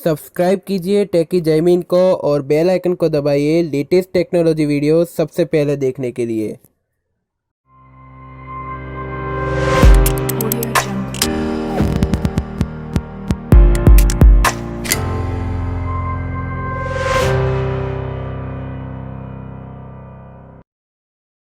Subscribe कीजिए टेकी जैमिन को और बेल आइकन को दबाइए लेटेस्ट टेक्नोलॉजी वीडियो सबसे पहले देखने के लिए।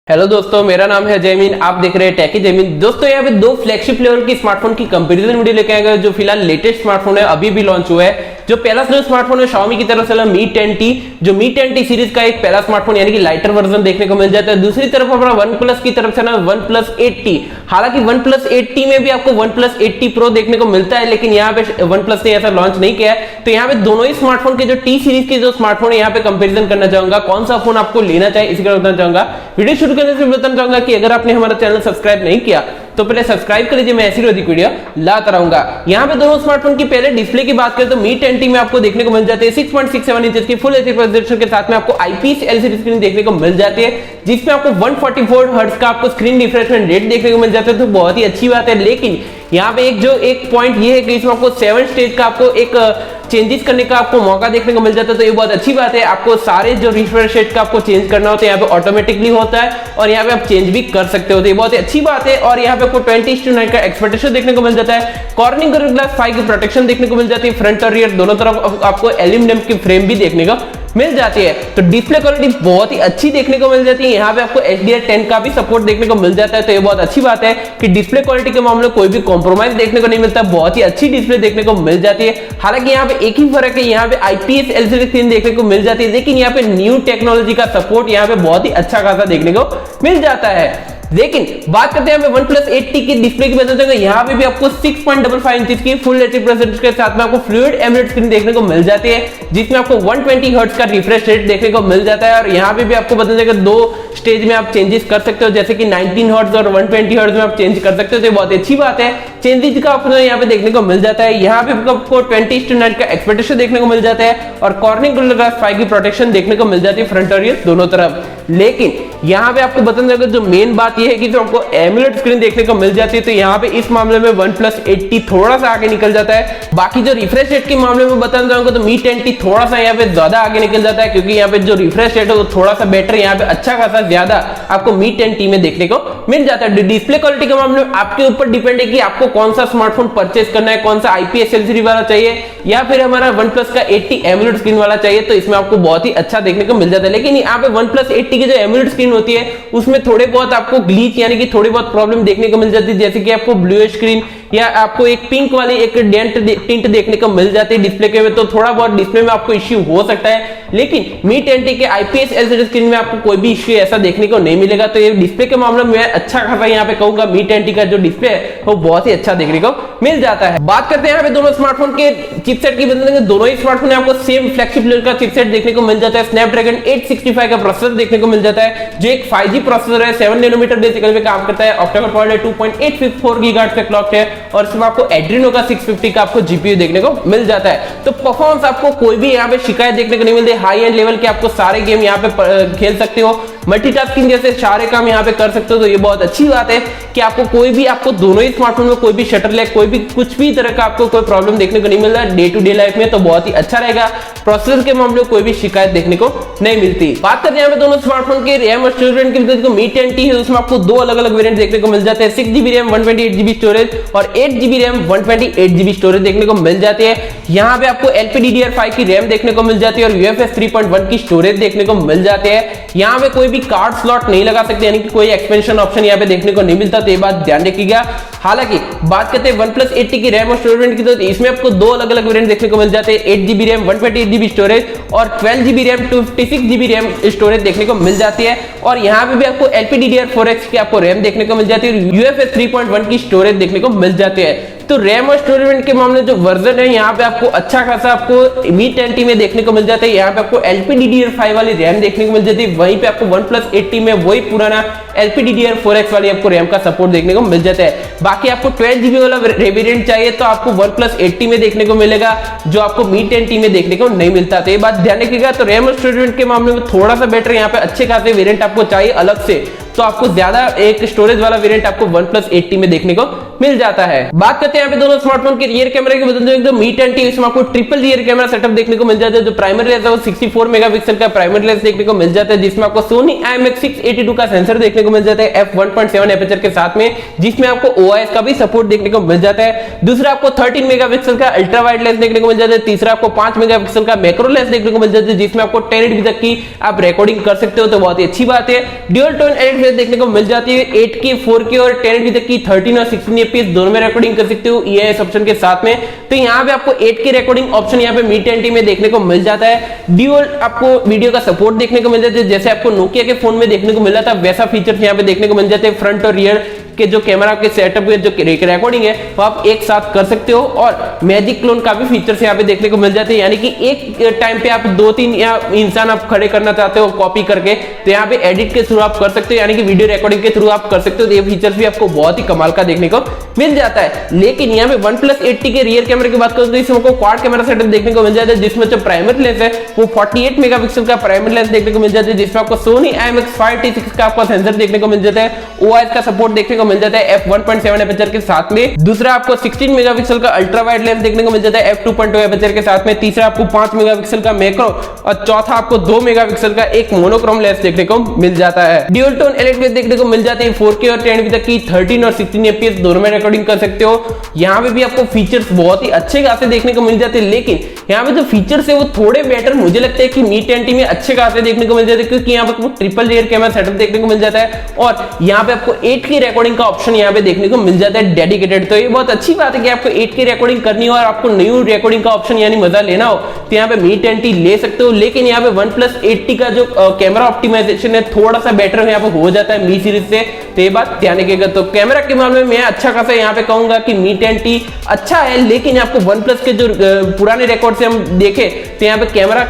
हेलो दोस्तों, मेरा नाम है जैमिन। आप देख रहे हैं टेकी जैमिन। दोस्तों यहाँ पे दो फ्लैगशिप लेवल की स्मार्टफोन की कंपैरिजन वीडियो लेके आएंगे जो फिलहाल लेटेस्ट स्मार्टफोन है, अभी भी लॉन्च हुआ है। जो पहला स्मार्टफोन है Xiaomi की तरफ से Mi 10T, जो Mi 10T सीरीज का एक पहला स्मार्टफोन यानी कि लाइटर वर्जन देखने को मिल जाता है। दूसरी तरफ हमारा OnePlus की तरफ से ना OnePlus 8T। हालांकि OnePlus 8T में भी आपको OnePlus 8T Pro देखने को मिलता है, लेकिन यहाँ पे OnePlus ने ऐसा लॉन्च नहीं किया है। तो यहाँ पे दोनों ही स्मार्टफोन के जो T सीरीज के जो स्मार्टफोन है यहाँ पे कंपेरिजन करना चाहूंगा, कौन सा फोन आपको लेना चाहिए इसी का बताना चाहूंगा। वीडियो शुरू करने से बताना चाहूंगा कि अगर आपने हमारा चैनल सब्सक्राइब नहीं किया तो पहले सब्सक्राइब कर लीजिए, मैं ऐसी रोजी वीडियो लाता रहूंगा। यहाँ पे दोनों स्मार्टफोन की पहले डिस्प्ले की बात करें तो Mi 10T में आपको देखने को मिल जाती है 6.67 इंच की फुल एचडी प्रोजेक्टर के साथ में आपको IPS LCD स्क्रीन देखने को मिल जाती है, जिसमें आपको 144 हर्ट्ज का आपको स्क्रीन रिफ्रेशमेंट रेट देखने को मिल जाता है। तो बहुत ही अच्छी बात है। लेकिन यहाँ पे एक पॉइंट ये है कि इसमें आपको 7 स्टेज का आपको एक चेंजेस करने का आपको मौका देखने को मिल जाता है। तो ये बहुत अच्छी बात है। आपको सारे जो रिफ्रेश रेट का आपको चेंज करना होता है यहाँ पे ऑटोमेटिकली होता है और यहाँ पे आप चेंज भी कर सकते हो। तो ये बहुत ही अच्छी बात है। और यहाँ पे आपको 20:9 का एक्सपेक्टेशन देखने को मिल जाता है। कॉर्निंग ग्लास 5 की प्रोटेक्शन देखने को मिल जाती है। फ्रंट और रियर दोनों तरफ आपको एल्यूमिनियम की फ्रेम भी देखने को मिल जाती है। तो डिस्प्ले क्वालिटी बहुत ही अच्छी देखने को मिल जाती है। यहाँ पे आपको HDR10 का भी सपोर्ट देखने को मिल जाता है। तो ये बहुत अच्छी बात है कि डिस्प्ले क्वालिटी के मामले में कोई भी कॉम्प्रोमाइज देखने को नहीं मिलता, बहुत ही अच्छी डिस्प्ले देखने को मिल जाती है। हालांकि यहाँ पे एक ही फर्क है, यहाँ पे IPS LCD स्क्रीन देखने को मिल जाती है, लेकिन यहाँ पे न्यू टेक्नोलॉजी का सपोर्ट यहाँ पे बहुत ही अच्छा खासा देखने को मिल जाता है। लेकिन बात करते हैं OnePlus 8T की डिस्प्ले की बताते हैं, यहाँ पे भी आपको 6.55 इंच की फुल एचडी प्रोजेक्टर के साथ में आपको फ्लूइड एमोलेड स्क्रीन देखने को मिल जाती है, जिसमें आपको 120 हर्ट्ज का रिफ्रेश रेट देखने को मिल जाता है। और यहाँ पे भी आपको बता दें कि दो स्टेज में आप चेंजेस कर सकते हो, जैसे कि 19 हर्ट्ज और 120 हर्ट्ज में आप चेंज कर सकते हो। तो बहुत अच्छी बात है। चेंजेस का ऑप्शन यहाँ पे देखने को मिल जाता है। यहाँ पे आपको 20:9 का एक्सपेक्टेशन देखने को मिल जाता है और कॉर्निंग ग्लास 5 की प्रोटेक्शन देखने को मिल जाती है फ्रंट और रियर दोनों तरफ। लेकिन यहाँ पे आपको बता दें जो मेन बात यह है कि जो आपको एमोलेड स्क्रीन देखने को मिल जाती है, तो यहाँ पे इस मामले में OnePlus 8T थोड़ा सा आगे निकल जाता है। बाकी जो रिफ्रेश रेट के मामले में बताना चाहूंगा तो Mi 10T थोड़ा सा यहाँ पे ज्यादा आगे निकल जाता है, क्योंकि यहाँ पे जो रिफ्रेश रेट है वो थोड़ा सा बेटर, यहाँ पे अच्छा खासा ज्यादा आपको Mi 10T में देखने को मिल जाता है। डिस्प्ले क्वालिटी के मामले में आपके ऊपर डिपेंड है कि आपको कौन सा स्मार्टफोन परचेज करना है, कौन सा IPS LCD वाला चाहिए या फिर हमारा OnePlus का 8T एमोलेड स्क्रीन वाला चाहिए। तो इसमें आपको बहुत ही अच्छा देखने को मिल जाता है। लेकिन यहाँ पे OnePlus 8T की जो एमोलेड स्क्रीन होती है उसमें थोड़े बहुत आपको ग्लिच यानी कि थोड़ी बहुत प्रॉब्लम देखने को मिल जाती है, जैसे कि आपको ब्लू स्क्रीन या आपको एक पिंक वाली एक टिंट देखने को मिल जाती है डिस्प्ले के में। तो थोड़ा बहुत डिस्प्ले में आपको इश्यू हो सकता है, लेकिन Mi 10T के IPS LCD स्क्रीन में आपको कोई भी इश्यू ऐसा देखने को नहीं मिलेगा। तो ये डिस्प्ले के मामले में अच्छा खासा यहाँ पे कहूंगा Mi 10T का जो डिस्प्ले है वो बहुत ही अच्छा देखने को मिल जाता है। बात करते हैं यहाँ पे दोनों स्मार्टफोन के चिपसेट की बता देंगे। दोनों ही स्मार्टफोन आपको सेम फ्लैगशिप लेवल का चिपसेट देखने को मिल जाता है। स्नैपड्रैगन 865 का प्रोसेसर देखने को मिल जाता है, जो एक 5G प्रोसेसर है, 7 नैनोमीटर बेसिकली में काम करता है। ऑक्टा कोर 2.854 गीगाहर्ट्ज का क्लॉक है और इसमें आपको एड्रीनो का 650 का आपको GPU देखने को मिल जाता है। तो परफॉर्मेंस आपको कोई भी यहाँ पे शिकायत देखने को नहीं मिलती। हाई एंड लेवल के आपको सारे गेम यहाँ पे खेल सकते हो, मल्टीटास्किंग जैसे सारे काम यहाँ पे कर सकते हो। तो ये बहुत अच्छी बात है कि आपको दोनों ही स्मार्टफोन में कोई भी शटर लैग कोई भी कुछ भी तरह का आपको कोई प्रॉब्लम देखने को नहीं मिल रहा है डे टू डे लाइफ में। तो बहुत ही अच्छा रहेगा। प्रोसेसर के मामले में कोई भी शिकायत देखने को नहीं मिलती। बात करते हैं यहाँ पे दोनों स्मार्टफोन के रैम और स्टोरेज की। Mi 10T है उसमें आपको दो अलग अलग वेरिएंट देखने को मिल जाते हैं। 6GB रैम 128GB स्टोरेज और 8GB रैम 128GB स्टोरेज देखने को मिल जाती है। यहाँ पे आपको LPDDR4 की रैम देखने को मिल जाती है और UFS 3.1 की स्टोरेज देखने को मिल जाते हैं। यहाँ पे कोई भी कार्ड स्लॉट नहीं लगा सकते, यानी कि कोई एक्सपेंशन ऑप्शन यहाँ पे देखने को नहीं मिलता। तो ये बात ध्यान रखिएगा। हालांकि बात करते हैं OnePlus 8T की रैम और स्टोरेज की, तो इसमें आपको दो अलग अलग वेरिएंट देखने को मिल जाते हैं। 8GB रैम 128GB स्टोरेज और 12GB RAM 256GB RAM storage देखने को मिल जाती है। और यहाँ पे भी आपको LPDDR4x की आपको रैम देखने को मिल जाती है और UFS 3.1 की स्टोरेज देखने को मिल जाती है। तो रैम और स्टोरेज के मामले जो वर्जन है यहाँ पे आपको अच्छा खासा आपको Mi 10T में देखने को मिल जाता है। यहाँ पे आपको LPDDR5 वाली रैम देखने को मिल जाती है, वहीं पे आपको OnePlus 8T में वही पुराना LPDDR4x वाली आपको रैम का सपोर्ट देखने को मिल जाता है। बाकी आपको 12GB वाला वेरिएंट चाहिए तो आपको OnePlus 8T में देखने को मिलेगा, जो आपको Mi 10T में देखने को नहीं मिलता। तो ये बात ध्यान रखिएगा। तो रैम और स्टोरेज के मामले में थोड़ा सा बेटर यहाँ पे अच्छे खासे वेरिएंट आपको चाहिए अलग से तो आपको ज्यादा एक स्टोरेज वाला वेरिएंट आपको OnePlus 8T में देखने को मिल जाता है। बात करते हैं यहाँ पे दोनों स्मार्टफोन के रियर कैमरे की, बदल जो Mi 10T इसमें आपको ट्रिपल रियर कैमरा सेटअप देखने को मिल जाता है। जो प्राइमरी लेंस है वो 64 मेगापिक्सल का प्राइमरी लेंस देखने को मिल जाता है, जिसमें आपको Sony IMX682 का सेंसर देखने को मिल जाता है f1.7 एपर्चर के साथ में, जिसमें आपको OIS का भी सपोर्ट देखने को मिल जाता है। दूसरा आपको 13 मेगापिक्सल का अल्ट्रा वाइड लेंस देखने को मिल जाता है। तीसरा आपको 5 मेगापिक्सल का मैक्रो लेंस देखने को मिल जाता है, जिसमें आपको 1080p तक की आप रिकॉर्डिंग कर सकते हो, तो बहुत ही अच्छी बात है। ड्यूल टोन एडिट फेस देखने को मिल जाती है, 8K 4K और 1080p तक की 13 और 16 fps दोनों में रिकॉर्डिंग कर सकते हो EIS ऑप्शन के साथ में। तो यहाँ पे आपको 8K रिकॉर्डिंग ऑप्शन यहाँ पे Mi 10T में देखने को मिल जाता है। ड्यूल आपको वीडियो का सपोर्ट देखने को मिल जाता है, जैसे आपको नोकिया के फोन में देखने को मिला था वैसा फीचर्स यहाँ पे देखने को मिल जाते हैं। फ्रंट और रियर के जो कैमरा के सेटअप के जो रिकॉर्डिंग है वो आप एक साथ कर सकते हो, और मैजिक क्लोन का भी फीचर्स यहाँ पे देखने को मिल जाते हैं, यानी कि एक टाइम पे आप 2-3 या इंसान आप खड़े करना चाहते हो कॉपी करके, तो यहाँ पे एडिट के थ्रू आप कर सकते हो, यानी कि वीडियो रिकॉर्डिंग के थ्रू आप कर सकते हो। तो ये फीचर्स भी आपको बहुत ही कमाल का देखने को मिल जाता है। लेकिन यहाँ पे OnePlus 8T के रियर कैमरे की बात करें तो इसमें आपको क्वाड कैमरा सेटअप देखने को मिल जाता है, जिसमें जो प्राइमरी लेंस है वो 48 मेगापिक्सल का प्राइमरी लेंस देखने को मिल जाता है, जिसमें आपको Sony IMX5T6 का आपका सेंसर देखने को मिल जाता है। OIS का सपोर्ट देखने को मिल जाता है f1.7 एपर्चर के साथ में। दूसरा आपको 16 मेगापिक्सल का अल्ट्रा वाइड लेंस देखने को मिल जाता है f2.2 एपर्चर के साथ में। तीसरा आपको 5 मेगापिक्सल का मैक्रो, और चौथा आपको 2 मेगापिक्सल का एक मोनोक्रोम लेंस देखने को मिल जाता है। ड्यूल टोन एडिट फेस देखने को मिल जाते हैं, 4K और 1080p तक की 13 और 16 fps दोनों में रिकॉर्डिंग कर सकते हो। यहाँ पे भी आपको फीचर्स बहुत ही अच्छे खासे देखने को मिल जाते हैं, लेकिन यहाँ पे जो फीचर्स है वो थोड़े बेटर मुझे लगता है कि Mi 10T में अच्छे खासे देखने को मिल जाते हैं, क्योंकि यहाँ पे आपको ट्रिपल रियर कैमरा सेटअप देखने को मिल जाता है, और यहाँ पे आपको 8K रिकॉर्डिंग का ऑप्शन यहाँ पे देखने को मिल जाता है डेडिकेटेड। तो ये बहुत अच्छी बात है कि आपको 8K रिकॉर्डिंग करनी हो और आपको न्यू रिकॉर्डिंग का ऑप्शन यानी मजा लेना हो तो यहाँ पे Mi 10T ले सकते हो। लेकिन यहाँ पे OnePlus 8T का जो कैमरा ऑप्टिमाइजेशन है थोड़ा सा बेटर यहाँ पे हो जाता है Mi सीरीज से, तो ये बात ध्यान रखिएगा। तो कैमरा के मामले में मैं अच्छा खासा यहाँ पे कहूंगा कि Mi 10T अच्छा है, लेकिन आपको OnePlus के जो पुराने रिकॉर्ड से हम देखें तो यहाँ पे कैमरा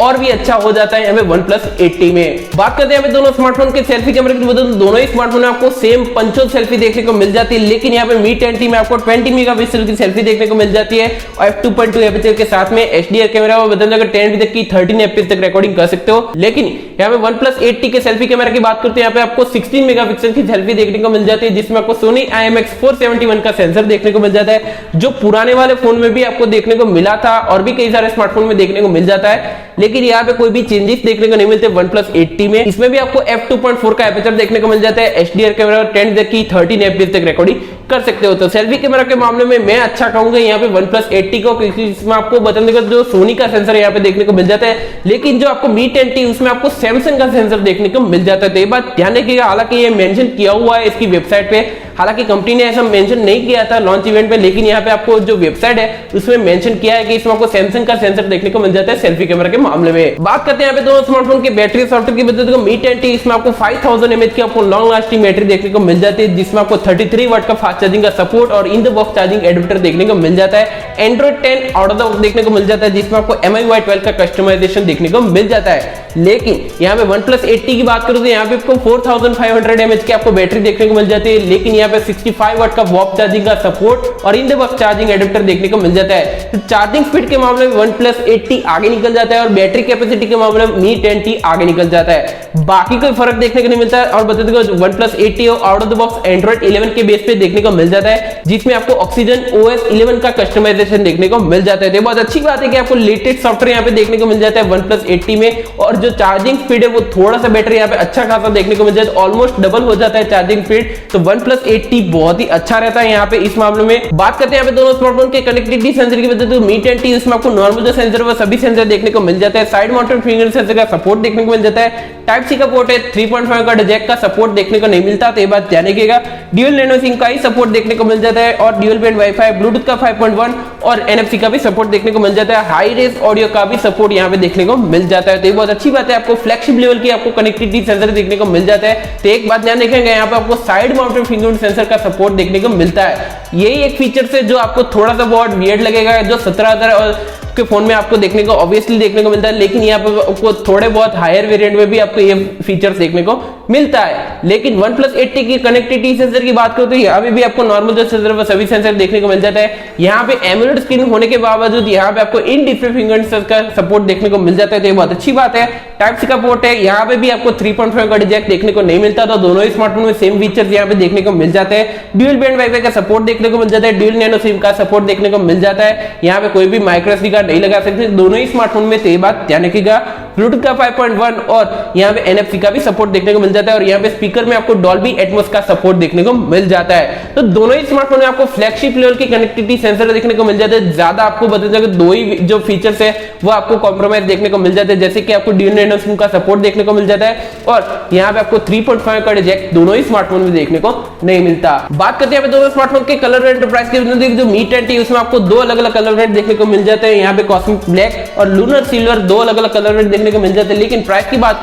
और भी अच्छा हो जाता है यहाँ पे OnePlus 8T में। बात करते हैं यहाँ पे दोनों स्मार्टफोन के सेल्फी कैमरे की, दोनों ही स्मार्टफोन में आपको सेम पंचोल सेल्फी देखने को मिल जाती है, लेकिन यहाँ पे Mi 10T में आपको 20 मेगापिक्सल की सेल्फी देखने को मिल जाती है, और f2.2 एपर्चर के साथ में HDR कैमरा वो बदल जाकर 1080p तक की 13 fps तक रिकॉर्डिंग कर सकते हो। लेकिन यहाँ पे OnePlus 8T के सेल्फी कैमरा की बात करते हैं, यहाँ पे आपको 16 मेगापिक्सल की सेल्फी देखने को मिल जाती है, जिसमें आपको Sony IMX471 का सेंसर देखने को मिल जाता है, जो पुराने वाले फोन में भी आपको देखने को मिला था और भी कई सारे स्मार्टफोन में देखने को मिल जाता है। लेकिन यहाँ पे कोई भी चेंजेस देखने को नहीं मिलते OnePlus 8T में। इसमें भी आपको f2.4 का एपर्चर देखने को मिल जाता है, HDR कैमरा 10 तक की 13 fps तक रिकॉर्डिंग कर सकते हो। तो सेल्फी कैमरा के मामले में मैं अच्छा कहूंगा यहाँ पे OnePlus 8T को, क्योंकि इसमें आपको बताने का जो सोनी का सेंसर यहाँ पे देखने को मिल जाता है, लेकिन जो आपको Mi 10T उसमें आपको सैमसंग का सेंसर देखने को मिल जाता है। तो ये बात ध्यान रखिएगा, हालांकि ये मेंशन किया हुआ है इसकी वेबसाइट पे, हालांकि कंपनी ने ऐसा मेंशन नहीं किया था लॉन्च इवेंट पे, लेकिन यहाँ पे आपको जो वेबसाइट है उसमें मेंशन किया है कि इसमें आपको सैमसंग का सेंसर देखने को मिल जाता है सेल्फी कैमरा के मामले में। बात करते हैं यहाँ पे दोनों स्मार्टफोन के बैटरी सॉफ्टवेयर की बता दूं, Mi 10T इसमें आपको 5000 mAh की आपको लॉन्ग लास्टिंग बैटरी देखने को मिल जाती है, जिसमें आपको 33 वाट का फास्ट चार्जिंग का सपोर्ट और in the box charging adapter देखने को मिल जाता है। Android 10 out of the box देखने को मिल जाता है, जिसमें आपको MIUI 12 का कस्टमाइजेशन देखने को मिल जाता है। लेकिन यहाँ पे OnePlus 8T की बात करूं तो यहाँ पे आपको 4500 mAh की आपको बैटरी देखने को मिल जाती है, लेकिन यहाँ पे 65 वाट का वॉक चार्जिंग का सपोर्ट और in the box charging adapter देखने को मिल जाता है। तो चार्जिंग स्पीड के मामले में OnePlus 8T आगे निकल जाता है, और बैटरी कैपेसिटी के मामले में Mi 10T आगे निकल जाता है। बाकी कोई फर्क देखने को नहीं मिलता है। और बता दूं OnePlus 8T out of the box Android 11 के बेस पे देखने को मिल जाता है, जिसमें आपको Oxygen OS 11 का कस्टमाइजेशन देखने को मिल जाता है। तो बहुत अच्छी बात है कि आपको लेटेस्ट सॉफ्टवेयर यहाँ पे देखने को मिल जाता है OnePlus 8T में, और जो चार्जिंग स्पीड है वो थोड़ा सा बेटर यहाँ पे अच्छा खासा देखने को मिल जाता है, ऑलमोस्ट डबल हो जाता है चार्जिंग स्पीड। तो OnePlus 8T बहुत ही अच्छा रहता है यहाँ पे इस मामले में। बात करते हैं यहाँ पे दोनों स्मार्टफोन के कनेक्टिविटी सेंसर की वजह से Mi 10T इसमें आपको नॉर्मल जो सेंसर है वो सभी सेंसर देखने को मिल जाता है। साइड माउंटेड फिंगर सेंसर का सपोर्ट देखने को मिल जाता है। टाइप सी का पोर्ट है, 3.5 का जैक का सपोर्ट देखने को नहीं मिलता, तो ये बात ध्यान रखिएगा। ड्यूल नैनो सिम का ही सपोर्ट देखने को मिल जाता है, और ड्यूल बैंड वाईफाई, ब्लूटूथ का 5.1 और NFC का भी सपोर्ट देखने को मिल जाता है। हाई रेस ऑडियो का भी सपोर्ट यहाँ पे देखने को मिल जाता है। तो ये बहुत अच्छी बात है, आपको फ्लैगशिप लेवल की आपको कनेक्टिविटी सेंसर देखने को मिल जाता है। तो एक बात ध्यान रखेंगे, यहाँ पे आपको साइड माउंटेड फिंगरप्रिंट सेंसर का सपोर्ट देखने को मिलता है। यही एक फीचर से जो आपको थोड़ा सा बहुत वियर्ड लगेगा, जो 17,000 और के फोन में आपको देखने को ऑब्वियसली देखने को मिलता है, लेकिन यहाँ पे आपको थोड़े बहुत हायर वेरिएंट में भी आपको ये फीचर्स देखने को मिलता है। लेकिन OnePlus 8T की कनेक्टिविटी सेंसर की बात करो तो यहाँ भी आपको नॉर्मल जो सेंसर वो सभी सेंसर देखने को मिल जाता है। यहाँ पे AMOLEड स्क्रीन होने के बावजूद यहाँ पे आपको इन डिस्प्ले फिंगरप्रिंट का सपोर्ट देखने को मिल जाता है, तो ये बहुत अच्छी बात है। टाइप सी का पोर्ट है, यहाँ पे भी आपको 3.5 का जैक देखने को नहीं मिलता, तो दोनों ही स्मार्टफोन में सेम फीचर्स यहाँ पे देखने को मिल जाते हैं। ड्यूल बैंड वाईफाई का सपोर्ट देखने को मिल जाता है, ड्यूल नैनो सिम का सपोर्ट देखने को मिल जाता है। यहाँ पे कोई भी माइक्रो एसडी कार्ड नहीं लगा सकते दोनों ही स्मार्टफोन में, तो ये बात ध्यान रखिएगा। ब्लूटूथ का 5.1 और यहाँ पे NFC का भी सपोर्ट देखने को मिल जाता है, और यहाँ पे स्पीकर में आपको डॉल्बी एटमॉस का सपोर्ट देखने को मिल जाता है। तो दोनों ही स्मार्टफोन में आपको फ्लैगशिप लेवल की कनेक्टिविटी सेंसर देखने को मिल जाते हैं। ज्यादा आपको बता दें दो ही जो फीचर्स है वो आपको कॉम्प्रोमाइज देखने को मिल जाते हैं, जैसे कि आपको ड्यूल नैनो सिम का सपोर्ट देखने को मिल जाता है, और यहाँ पे आपको 3.5 का जैक दोनों ही स्मार्टफोन में देखने को नहीं मिलता। बात करते हैं दोनों स्मार्टफोन के कलर वेरिएंट प्राइस के, जो Mi 10T उसमें आपको दो अलग अलग कलर वेरिएंट देखने को मिल जाते हैं। यहाँ पे कॉस्मिक ब्लैक और लूनर सिल्वर दो अलग अलग कलर वेरिएंट देखने को मिल जाते हैं। लेकिन प्राइस की बात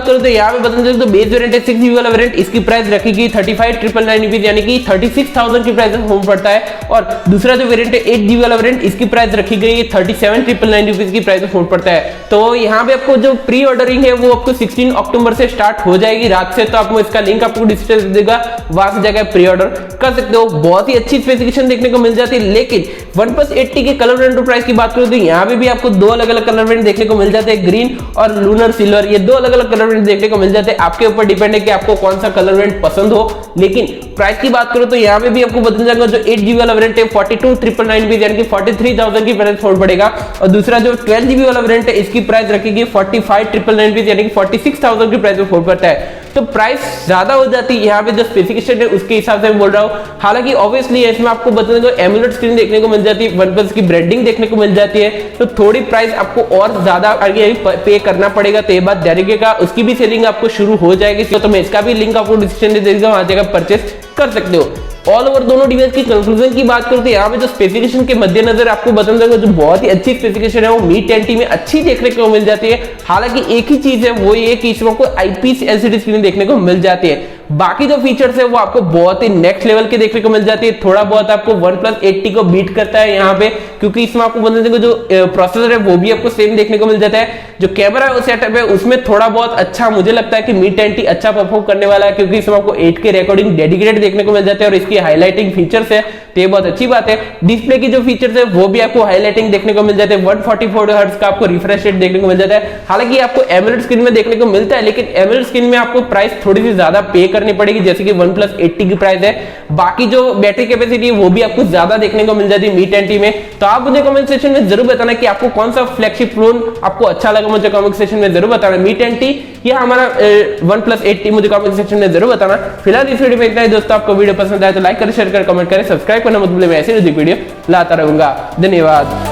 करूं तो यहाँ पे बता दें तो बेस वेरिएंट है 6GB वाला वेरिएंट, इसकी प्राइस रखी गई 35,999 रुपीज यानी कि 36,000 की प्राइस होम पड़ता है। और दूसरा जो वेरिएंट है 8GB वाला वेरिएंट, इसकी प्राइस रखी गई 37,999 रुपीज की प्राइस होम पड़ता है। तो यहाँ पे आपको जो प्री ऑर्डरिंग है वो आपको 16 अक्टूबर से स्टार्ट हो जाएगी रात से, तो आपको इसका लिंक आपको डिस्प्ले दे देगा, वहां से जाकर प्री ऑर्डर कर सकते हो। बहुत ही अच्छी स्पेसिफिकेशन देखने को मिल जाती है। लेकिन OnePlus 8T के कलर वेरिएंट प्राइस की बात करूं तो यहाँ पे भी आपको दो अलग अलग कलर वेरिएंट देखने को मिल जाते हैं, ग्रीन और लूनर सिल्वर, ये दो अलग अलग कलर वेरिएंट देखने को मिल जाते हैं। आपके ऊपर डिपेंड है कि आपको कौन सा कलर वेरिएंट पसंद हो। लेकिन प्राइस की बात करूं तो यहाँ पे भी आपको बदल जाएगा, जो 8GB वाला वेरिएंट है 42,999 रुपीज यानी कि 43,000 की प्राइस छोड़ पड़ेगा, और दूसरा जो 12GB वाला वेरिएंट है इसकी प्राइस रखेगी 45,999 रुपीज यानी कि 46,000 की प्राइस में छोड़ पड़ता है। तो प्राइस ज्यादा हो जाती है, यहाँ पे जो स्पेसिफिकेशन है उसके हिसाब से मैं बोल रहा हूँ। हालांकि ऑब्वियसली इसमें आपको बता दें AMOLED स्क्रीन देखने को मिल जाती है, OnePlus की ब्रांडिंग देखने को मिल जाती है, तो थोड़ी प्राइस आपको और ज्यादा आगे पे करना पड़ेगा, तो ये बात ध्यान रखिएगा। उसकी भी सेलिंग आपको शुरू हो जाएगी, तो मैं इसका भी लिंक आपको डिस्क्रिप्शन में दे दूंगा, वहां जाकर परचेस कर सकते हो। ऑल ओवर दोनों डिवाइस की कंक्लूजन की बात करते हैं, यहाँ पे जो स्पेसिफिकेशन के मद्देनजर आपको बता दूंगा जो बहुत ही अच्छी स्पेसिफिकेशन है वो Mi 10T में अच्छी देखने को मिल जाती है। हालांकि एक ही चीज है, वो ये कि इसमें आपको IPS LCD स्क्रीन देखने को मिल जाती है, बाकी जो फीचर्स है वो आपको बहुत ही नेक्स्ट लेवल के देखने को मिल जाती है। थोड़ा बहुत आपको OnePlus 8T को बीट करता है यहाँ पे, क्योंकि इसमें आपको बता दें जो प्रोसेसर है वो भी आपको सेम देखने को मिल जाता है। जो कैमरा सेटअप है उसमें थोड़ा बहुत अच्छा मुझे लगता है कि Mi 10T अच्छा परफॉर्म करने वाला है, क्योंकि इसमें आपको 8K रिकॉर्डिंग डेडिकेटेड देखने को मिल जाता है, और इसकी हाईलाइटिंग फीचर्स है, तो ये बहुत अच्छी बात है। डिस्प्ले की जो फीचर्स है वो भी आपको हाईलाइटिंग देखने को मिल जाते हैं, 144 हर्ट्ज का आपको रिफ्रेश रेट देखने को मिल जाता है। हालांकि आपको AMOLED स्क्रीन में देखने को मिलता है, लेकिन AMOLEड स्क्रीन में आपको प्राइस थोड़ी सी ज्यादा पे करनी पड़ेगी, जैसे कि OnePlus 8T की प्राइस है। बाकी जो बैटरी कैपेसिटी है वो भी आपको ज्यादा देखने को मिल जाती है Mi 10T में। तो आप मुझे कमेंट सेक्शन में जरूर बताना कि आपको कौन सा फ्लैगशिप फोन आपको अच्छा लगा, मुझे कमेंट सेक्शन में जरूर बताना, Mi 10T या हमारा OnePlus 8T, मुझे कमेंट सेक्शन में जरूर बताना। फिलहाल इस वीडियो में इतना ही दोस्तों, आपको वीडियो पसंद आए तो लाइक करें, शेयर करें, कमेंट करें, सब्सक्राइब करना मत भूलिए, मैं ऐसे वीडियो लाता रहूंगा। धन्यवाद।